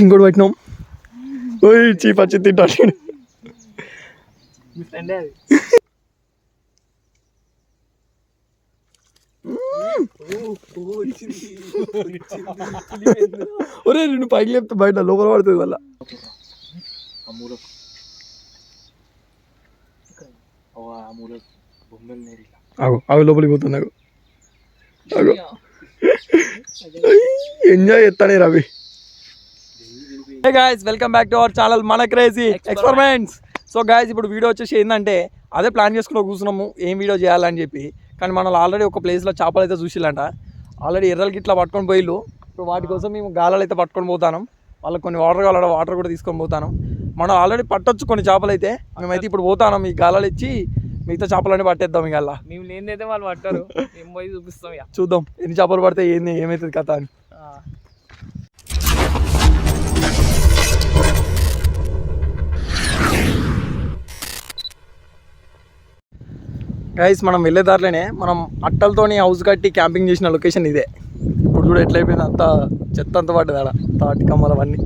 ఇంకోటి పట్టినాం చీప్ వచ్చి తింటాడు ఒరే నేను పైకి లేపితే బయట లోపల పడుతుంది వల్ల అవి లోపలికి పోతుంది ఎంజాయ్ చేస్తానే Ravi. Hey guys, welcome back to our channel మన క్రేజీ ఎక్స్పెరిమెంట్స్. సో గైస్, ఇప్పుడు వీడియో వచ్చేసి ఏంటంటే అదే ప్లాన్ చేసుకుని కూర్చున్నాము ఏం వీడియో చేయాలని చెప్పి. కానీ మనం ఆల్రెడీ ఒక ప్లేస్లో చేపలు అయితే చూసిల్లంట. ఆల్రెడీ ఎర్రలకి ఇట్లా పట్టుకొని పోయిల్లు. ఇప్పుడు వాటి కోసం మేము గాలాలు అయితే పట్టుకొని పోతాను. వాళ్ళకి కొన్ని వాటర్ కావాలంటే వాటర్ కూడా తీసుకొని పోతాను. మనం ఆల్రెడీ పట్టొచ్చు కొన్ని చేపలు అయితే. మేమైతే ఇప్పుడు పోతాను, ఈ గాలాలు ఇచ్చి మిగతా చేపలన్నీ పట్టేద్దాం. ఇక అలా మేము లేదైతే వాళ్ళు పట్టారు, మేము పోయి చూపిస్తాం. చూద్దాం ఎన్ని చేపలు పడితే ఏమవుతుంది కథ అని. గైస్, మనం వెళ్ళే దారిలోనే మనం అట్టలతోని హౌస్ కట్టి క్యాంపింగ్ చేసిన లొకేషన్ ఇదే. ఇప్పుడు కూడా ఎట్లయిపోయింది, అంతా చెత్త అంతా పడ్డది ఆడ, తాటి కమ్మలు అవన్నీ.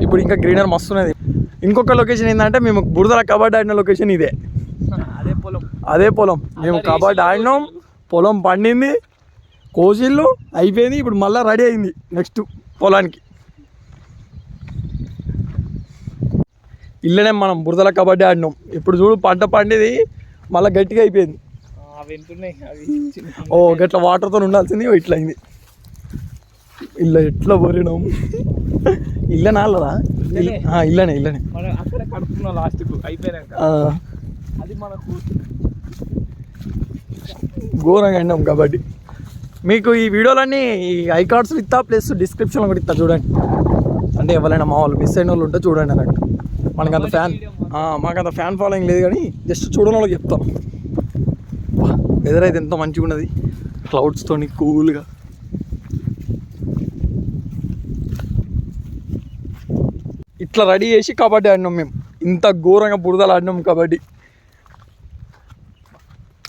ఇప్పుడు ఇంకా గ్రీనర్ మస్తు ఉన్నది. ఇంకొక లొకేషన్ ఏంటంటే మేము బురదల కబడ్డీ ఆడిన లొకేషన్ ఇదే. అదే పొలం మేము కబడ్డీ ఆడినాం, పొలం పండింది, కోసిళ్ళు అయిపోయింది. ఇప్పుడు మళ్ళీ రెడీ అయింది నెక్స్ట్ పొలానికి. ఇల్లనే మనం బురదల కబడ్డీ ఆడినాం. ఇప్పుడు చూడు పంట పండేది మళ్ళీ గట్టిగా అయిపోయింది. ఓ గట్లా వాటర్తో ఉండాల్సింది ఇట్లా అయింది. ఇల్లు ఎట్లా పోరినాం. ఇల్లనే అల్లదా? ఇల్లనే ఘోరంగా ఆడినాం కబడ్డీ. మీకు ఈ వీడియోలన్నీ ఈ ఐ కార్డ్స్ ఇస్తా, ప్లస్ డిస్క్రిప్షన్లో కూడా ఇస్తా చూడండి. అంటే ఎవరైనా మా వాళ్ళు మిస్ అయిన వాళ్ళు ఉంటే చూడండి అన్నట్టు. మాకంత ఫ్యాన్ ఫాలోయింగ్ లేదు కానీ జస్ట్ చూడడం వాళ్ళకి చెప్తాం. వెదర్ అయితే ఎంతో మంచిగా ఉన్నది, క్లౌడ్స్తో కూల్గా. ఇట్లా రెడీ చేసి కబడ్డీ ఆడినాం మేము. ఇంత ఘోరంగా బురదలు ఆడినాం కబడ్డీ,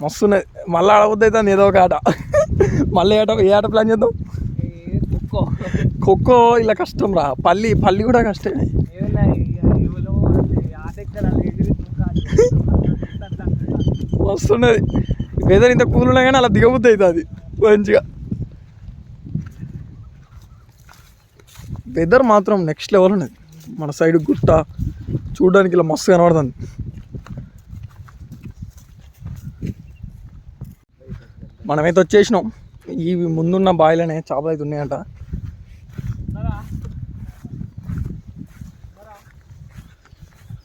మస్తున్నది. మళ్ళీ ఆడవద్దు అవుతుంది ఏదో ఒక ఆట. మళ్ళీ ఏ ఆట ప్లాన్ చేద్దాం? ఖోఖో ఇలా కష్టం రా. పల్లి కూడా కష్టమే. వస్తున్నది వెదర్ ఇంత కూల్ ఉన్నా కానీ అలా దిగబుద్ధి అవుతుంది మంచిగా. వెదర్ మాత్రం నెక్స్ట్ లెవెల్ ఉన్నది. మన సైడ్ గుట్ట చూడడానికి ఇలా మస్తు కనబడుతుంది. మనమైతే వచ్చేసినాం. ఈ ముందున్న బాయిలోనే చేపలు అయితే ఉన్నాయంట.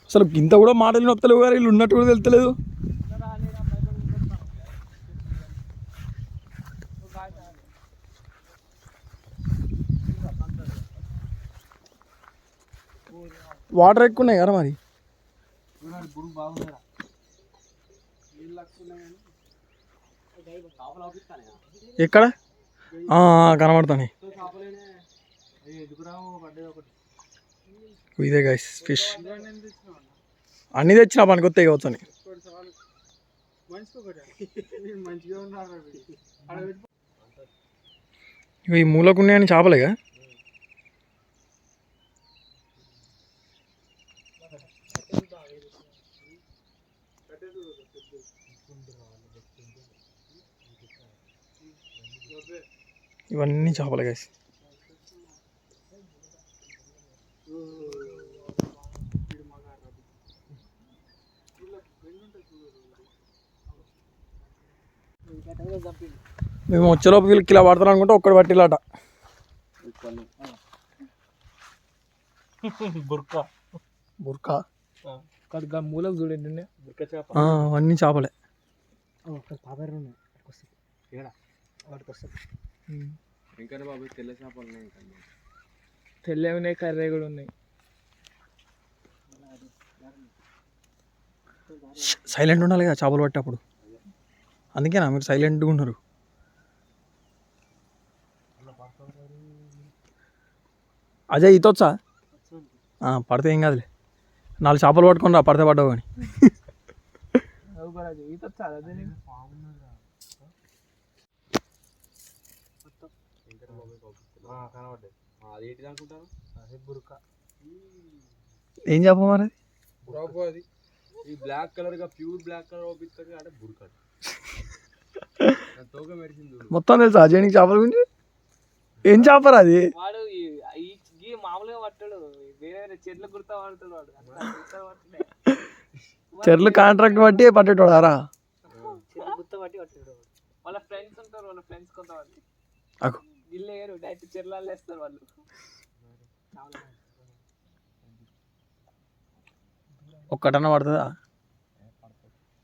అసలు ఇంత కూడా మాటలు నొత్తలేవు గారు, వీళ్ళు ఉన్నట్టు కూడా తెలుస్తలేదు. వాటర్ ఎక్కువ ఉన్నాయి కదా మరి. ఎక్కడ కనబడతాయి ఇదే గైస్ ఫిష్. అన్నీ తెచ్చినా పనికి వస్తాయి కావచ్చు అని. ఇవి ఈ మూలకు ఉన్నాయని చేపలేగా. ఇవన్నీ చేపలే గైస్. మేము వచ్చేలోపు వీళ్ళకి ఇలా పడతాను అనుకుంటే ఒక్కటి పట్టిలాట. బుర్కా మూలకు చూడండి, అవన్నీ చేపలే. తెల్ల ఉన్నాయి, కర్రీ కూడా ఉన్నాయి. సైలెంట్ ఉండాలి కదా చేపలు పట్టేటప్పుడు, అందుకేనా మీరు సైలెంట్గా ఉన్నారు. అజయ్ ఈత వచ్చా? పడితే ఏం కాదులే, 4 చేపలు పట్టుకుని రా, పడితే పడ్డావు కానీ. కనబడ్డది అది ఏంటిది అనుకుంటాను అదే బురక ఏం చెప్ప మరి బురాబు అది ఈ బ్లాక్ కలర్ గా ప్యూర్ బ్లాక్ కలర్ ఓపిస్తుంది అంటే బురక తోక మెరిసింది మొత్తం తెలుసా అజయ్ చేపల గురించి ఏం చేపరా అది వాడు ఈ మామూలుగా పట్టాడు వేరే వేరే చెట్లు గుర్తా పడతాడు వాడు చెర్లు కాంట్రాక్ట్ బట్టి పట్టేటోడారా చెట్లు గుర్త పట్టి పట్టాడు వాళ్ళ ఫ్రెండ్స్ ఉంటారు వాళ్ళ ఫ్రెండ్స్ కొంతమంది అగో. వీళ్ళు వేయరు డైరెక్ట్ చెర్లలో వేస్తారు వాళ్ళు ఒక్కటన్నా పడుతుందా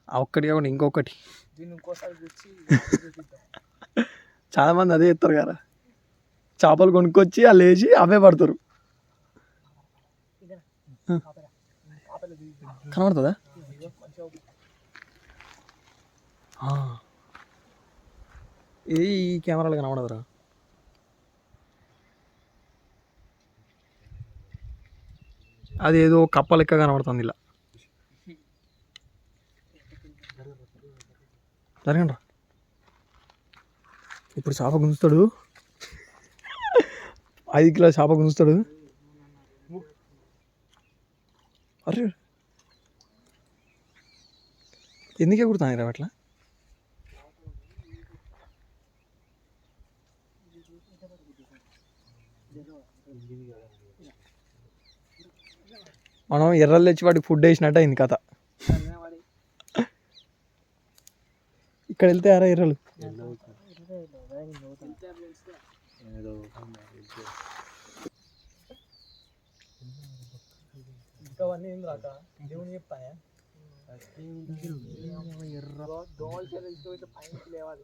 ఆ ఒక్కటి కాకుండా ఇంకొకటి దీన్ని ఇంకోసారి గుచ్చి చాలా మంది అదే చేస్తారు కదా చేపలు కొనుక్కొచ్చి వాళ్ళు వేసి అవే పడతారు కనబడుతుందా ఇది ఈ కెమెరాలు కనబడదురా అది ఏదో కప్ప లెక్క కనబడుతుంది ఇలా జరగండి ఇప్పుడు చేప గుంజుతాడు 5 కిలో చేప గుంజుతాడు అరే ఎందుకే కుడతాను అట్లా మనం ఎర్రలు తెచ్చి వాటికి ఫుడ్ వేసినట్టు అయింది కథ ఇక్కడ వెళ్తే అరా ఎర్రలు ఇంకవన్నీ ఏం రాక దేవుని చెప్తాయా దోమలు చెల్లి పైకి లేవాలి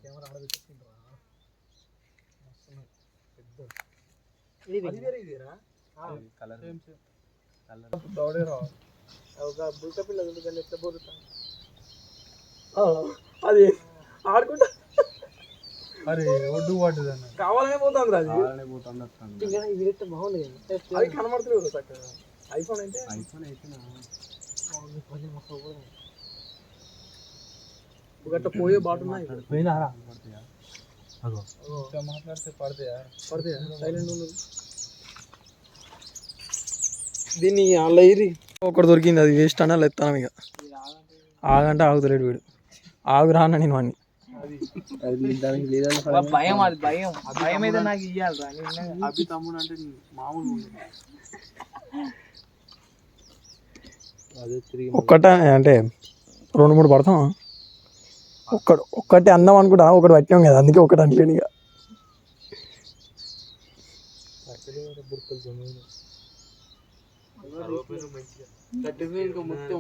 కెమెరా ఆడబెట్టుకుంటారా బుల్క పిల్ల ఎట్లా బోరుతాను అది ఆడుకుంటా అరే ఒడ్డు పడ్డదన్న కావాలనే పోతుంది అది ఇది ఎట్లా బాగుంది అది కనబడుతుంది చక్కగా ఐఫోన్ అయితే ఐఫోన్ అయితే గట్ట పోయే బాటున్నాయి పోయినారా మాట్లాడితే పడతాయా సైలెంట్ ఉండదు దీన్ని అలా ఇరి ఒకటి దొరికింది అది వేస్ట్ అన్నా లేస్తాను ఇక ఆగంటే ఆగుతలేడు వీడు ఆగురా అన్న నేను వాడిని భయం అది భయం భయం అయితే నాకు ఇయ్యాలి అభి తమ్ముడు అంటే మామూలు అదే ఒక్కట అంటే 2-3 పడతాం ఒక్కటి అందం అనుకుంటా ఒకటి పట్టాం కదా అందుకే ఒకటి అనలేను ఇక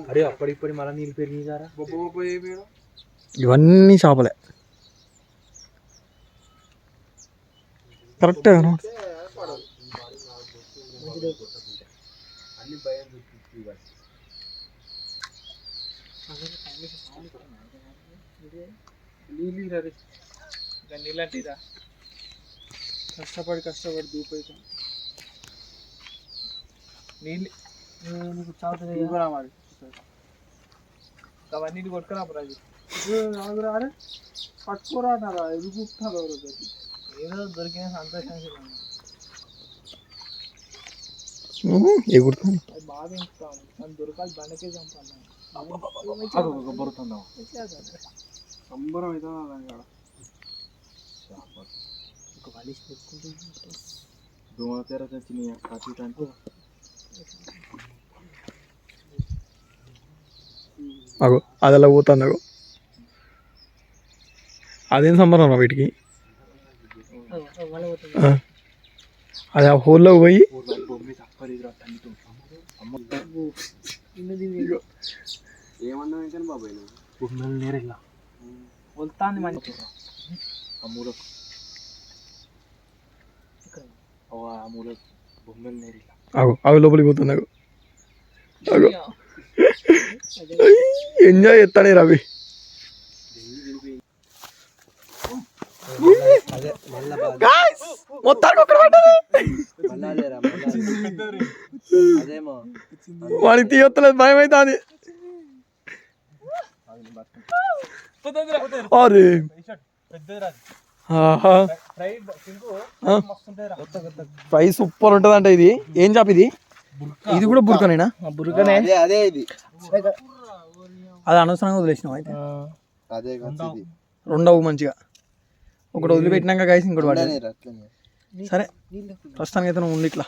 అరే అప్పటిప్పటి మళ్ళీ నీళ్ళు పెరిగినారా ఇవన్నీ చేపలే కరెక్ట్ అన్ని భయం నీళ్ళంటిదా కష్టపడి దూపైతాం నీళ్ళు మరి అవన్నీ కొట్టుకురా రాజు పట్టుకోరాటారా ఎదుగుతారు ఏదో దొరికిన సంతోషంగా ఎగురుతాను అది బాగా ఇంచుతాము మనం దొరకాలి బండకే చంపాలి సంబరం అవుతుంది ఒక వలిసి పెట్టుకుంటే దోమ తెర తెచ్చిన కట్టి అంటే అగో అది అలా పోతుంది అగో అదేం సంబరం వీటికి అది ఆ హోల్లో పోయి ఏమన్నా కానీ బాబాయ్ నువ్వు నేరేలా వెళ్తాంది మంచి ఆ మూలకు ఆ మూలకు బొమ్మలు నేరేలా అగో అవి లోపలికి పోతుంది అగో అగో ఎంజాయ్ చేస్తానే రవి మొత్తానికి ఒక్కడ వాడికి తీయొత్తలేదు భయం అవుతుంది అరే ఫ్రై సూపర్ ఉంటుంది అంట. ఇది ఏం చేప ఇది? ఇది కూడా బుర్కనేనా? బుర్కనే. అదే ఇది అది అనవసరంగా వదిలేసినావు అయితే. అదే రెండవ మంచిగా ఒకటి వదిలిపెట్టినాక గైస్ ఇంకోటి పడ్డాయి. సరే ప్రస్తుతానికి అయితే నువ్వు ఉండి ఇట్లా.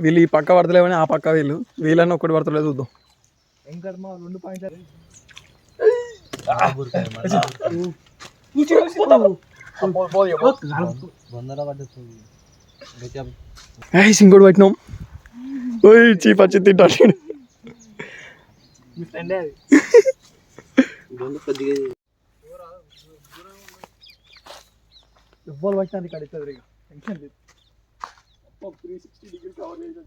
వీళ్ళు ఈ పక్క పడతలేవని ఆ పక్క వీళ్ళని ఒకటి పడతలేదు చూద్దాం. ఇంకోటి పట్టినాం. చీప్ వచ్చి తింటాడు. ఎవ్వరు పట్టినాను ఇక్కడ ఇస్తుంది ఇక టెన్షన్ లేదు. 360 డిగ్రీ కవర్ చేసి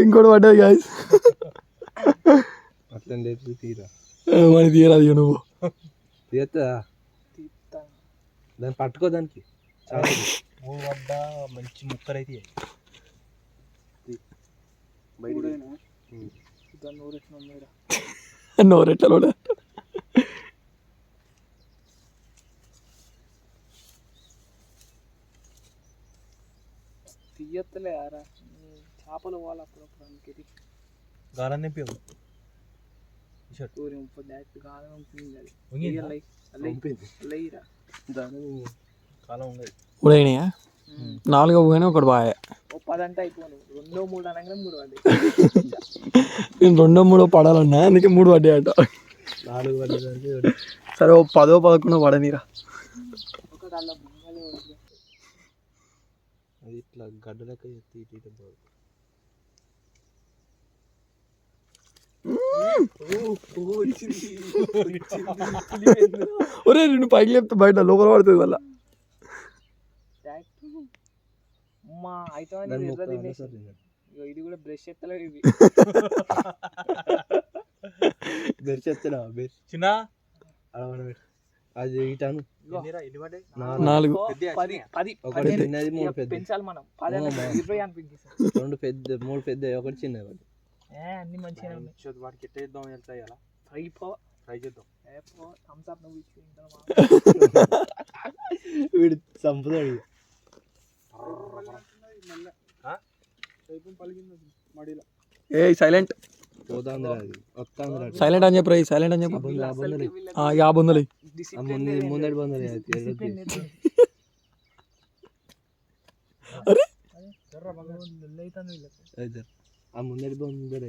ఇంకోటి పడ్డది గాయస్. అట్లా తీరా మరి తీయరాదు ఇక నువ్వు. తీస్తా దాన్ని పట్టుకో. దానికి మంచి ముక్కలు అయితే నోరెట్లా తీయత్తలే ఆరా చేపలు వాళ్ళు అప్పుడప్పుడు అందుకే గాలం నింపి ఉడైనాయా? 4 పోయినా ఒకటి బాగా. 10 అంటే అయిపోను. 2 3 అనగానే 3 పడ్డాయి. నేను 2 3 పడాలన్నా అందుకే 3 పడ్డాయి అంట. 4 పడ్డదానికి సరే 10 11 పడనీరా. అది ఇట్లా గడ్డ లెక్క ఒరే నేను పైకి లేపుతా బయట లోపల పడుతుంది వల్ల. ఇది కూడా బ్రష్ ఎత్తలేదు. ఇది బెర్చ్ ఎత్తనా చిన్న అది ఇటాను 4 పెంచాలి మనం. 20 అనిపించేస్తాం. 2 పెద్ద 3 పెద్ద ఒకటి చిన్నది. అన్ని మంచిగా వాటికి ఎట్లా చేద్దాం వెళ్తాయాలా ఫ్రై చేద్దాం. వీడు చంపుతాడు. ఏ సైలెంట్ సైలెంట్ అని చెప్పు. సైలెంట్ అని చెప్పు. యా బొందలు ముందడి బందలు. అరే ఆ ముందడి బందలు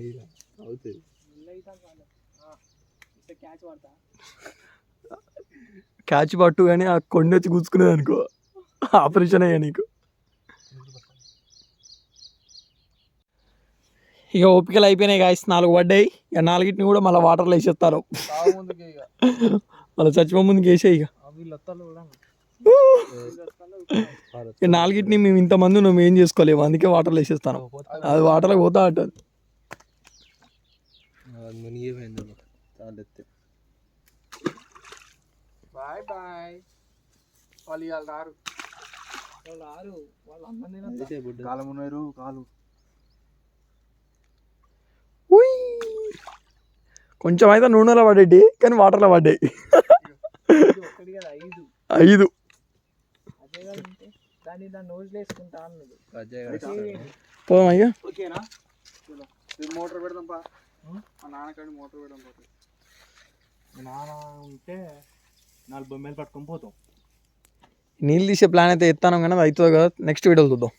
అవుతుంది. క్యాచ్ పట్టు కానీ ఆ కొండ వచ్చి కూర్చుకునేది అనుకో ఆపరేషన్ అయ్యా నీకు. ఇక ఓపికలు అయిపోయినాయి గాయస్. 4 పడ్డాయి. ఇక 4ని కూడా మళ్ళీ వాటర్లో వేసేస్తారు. మళ్ళీ చచ్చిపో ముందుకు వేసాయి. ఇక 4ని మేము ఇంతమంది నువ్వు ఏం చేసుకోలేము అందుకే వాటర్లో వేసేస్తాను. అది వాటర్లో పోతా అంటుంది. Bye bye. వాళ్ళు ఇవాళ రారు. కాలం ఉన్నారు కాలు. కొంచెం అయితే నూనెలో పడేటి కానీ వాటర్లో పడ్డాయి. 5 పోదాం అయ్యా. మోటార్ పెడదాం పా. నాన్నకాడి మోటార్ పెడదాం. నాన్న ఉంటే 4 బొమ్మలు పట్టుకొని పోతాం. నీళ్ళు తీసే ప్లాన్ అయితే ఎత్తాను కానీ అది అవుతుంది కదా. నెక్స్ట్ వీడియో చూద్దాం.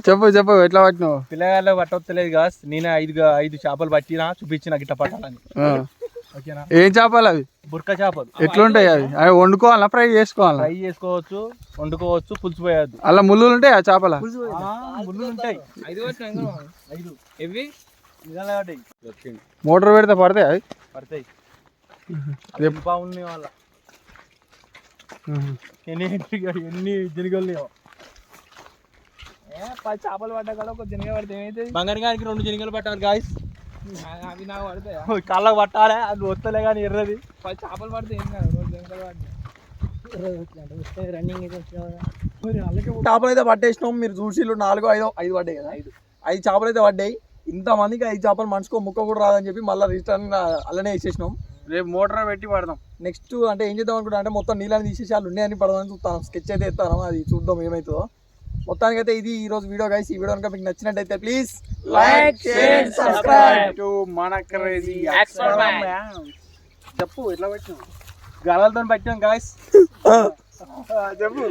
చెప్పు ఎట్లా పట్టినావు? పిల్లగాళ్ళు పట్టలేదు కదా. నేను 5 చేపలు పట్టినా చూపించిన గిట్ట పట్టాలని. ఓకేనా? ఏం చేపలు అవి? బుర్క చేపలు. ఎట్లుంటాయి అవి? అవి వండుకోవాలా ఫ్రై చేసుకోవాలా? ఫ్రై చేసుకోవచ్చు, వండుకోవచ్చు, పులుసు పోయద్దు. అలా ముళ్ళులు ఉంటాయి ఆ చేపల? ముళ్ళు ఉంటాయి. 5 ఇవి నిజంగా మోటార్ పెడితే పడతాయి అవి? పడతాయి. రేపు బాగుంది వాళ్ళ ఎన్ని జనిగలు లేవు. చేపలు పడ్డా కూడా ఒక జనగా పడితే ఏమైతుంది? బంగారు గారికి 2 జనిగలు పట్టాలి గాయస్. అవి నాకు పడతాయా? కాళ్ళకు పట్టాలి, అది వస్తలే కానీ ఎర్రది. 10 చేపలు పడితే ఏం కాదు, రోజు జనగలు పడ్డా రన్నింగ్ చేపలు అయితే పట్టేసినాం. మీరు చూసిళ్ళు 4, 5 పడ్డాయి కదా. 5 చేపలు అయితే పడ్డాయి. ఇంతమందికి 5 చేపలు మనిషికో ముక్క కూడా రాదని చెప్పి మళ్ళీ రిటర్న్ అలానే వేసేసినాం. రేపు మోటార్ పెట్టి పడదాం. నెక్స్ట్ అంటే ఏం చేద్దాం అనుకుంటా అంటే మొత్తం నీళ్ళని తీసేసి వాళ్ళు ఉన్నాయని పడదామని చూస్తాను. స్కెచ్ అయితే ఎత్తాను, అది చూద్దాం ఏమవుతుందో. మొత్తానికి అయితే ఇది ఈ రోజు వీడియో గైస్. ఈ వీడియో కనుక మీకు నచ్చినట్టయితే please like, share, subscribe to మన క్రేజీ ఎక్స్పెరిమెంట్. చెప్పు ఎట్లా పెట్టినాం? గలలతో పెట్టాం గాయస్. చెప్పు.